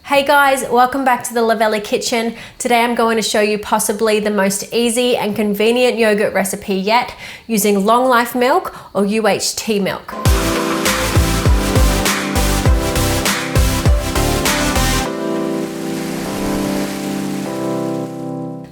Hey guys, welcome back to the Luvele kitchen. Today I'm going to show you possibly the most easy and convenient yogurt recipe yet using long life milk or UHT milk.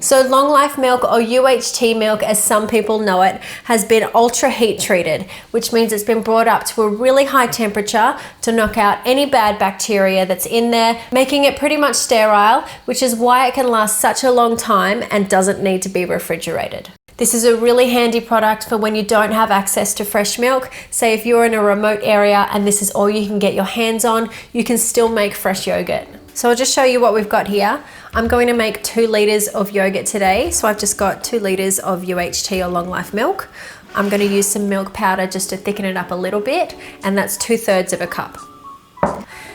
So long life milk or UHT milk, as some people know it, has been ultra heat treated, which means it's been brought up to a really high temperature to knock out any bad bacteria that's in there, making it pretty much sterile, which is why it can last such a long time and doesn't need to be refrigerated. This is a really handy product for when you don't have access to fresh milk. Say if you're in a remote area and this is all you can get your hands on, you can still make fresh yogurt. So I'll just show you what we've got here. I'm going to make 2 liters of yogurt today. So I've just got 2 liters of UHT or long life milk. I'm going to use some milk powder just to thicken it up a little bit, and that's 2/3 of a cup.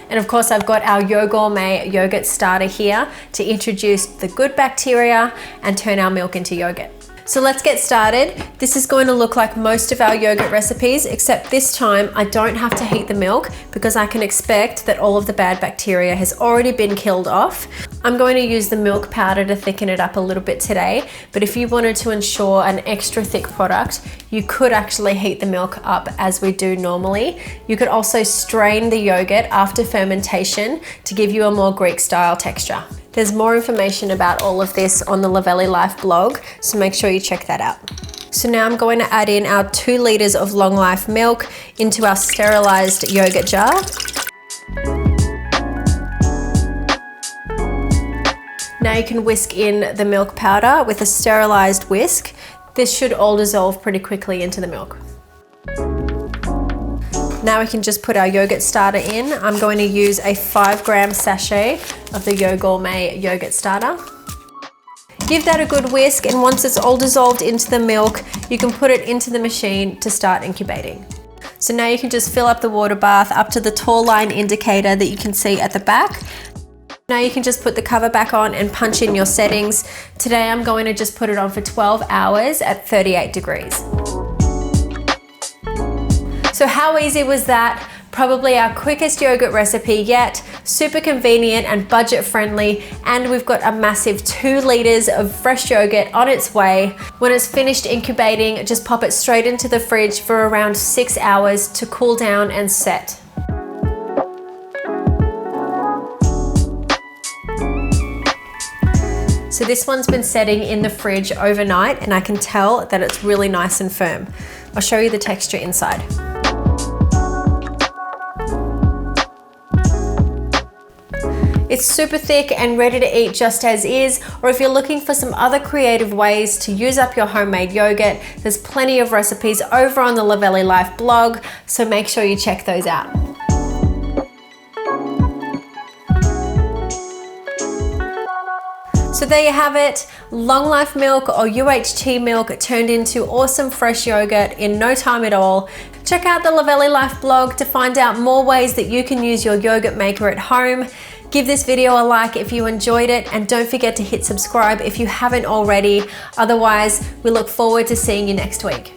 And of course I've got our Gourmet yogurt starter here to introduce the good bacteria and turn our milk into yogurt. So let's get started. This is going to look like most of our yogurt recipes, except this time I don't have to heat the milk because I can expect that all of the bad bacteria has already been killed off. I'm going to use the milk powder to thicken it up a little bit today, but if you wanted to ensure an extra thick product, you could actually heat the milk up as we do normally. You could also strain the yogurt after fermentation to give you a more Greek style texture. There's more information about all of this on the Luvele Life blog, so make sure you check that out. So now I'm going to add in our 2 liters of long life milk into our sterilized yogurt jar. Now you can whisk in the milk powder with a sterilized whisk. This should all dissolve pretty quickly into the milk. Now we can just put our yogurt starter in. I'm going to use a 5-gram sachet of the Gourmet yogurt starter. Give that a good whisk, and once it's all dissolved into the milk, you can put it into the machine to start incubating. So now you can just fill up the water bath up to the tall line indicator that you can see at the back. Now you can just put the cover back on and punch in your settings. Today I'm going to just put it on for 12 hours at 38 degrees. So how easy was that? Probably our quickest yogurt recipe yet, super convenient and budget friendly, and we've got a massive 2 liters of fresh yogurt on its way. When it's finished incubating, just pop it straight into the fridge for around 6 hours to cool down and set. So this one's been setting in the fridge overnight, and I can tell that it's really nice and firm. I'll show you the texture inside. It's super thick and ready to eat just as is, or if you're looking for some other creative ways to use up your homemade yogurt, there's plenty of recipes over on the Luvele Life blog, so make sure you check those out. So there you have it, long life milk or UHT milk turned into awesome fresh yogurt in no time at all. Check out the Luvele Life blog to find out more ways that you can use your yogurt maker at home. Give this video a like if you enjoyed it, and don't forget to hit subscribe if you haven't already. Otherwise, we look forward to seeing you next week.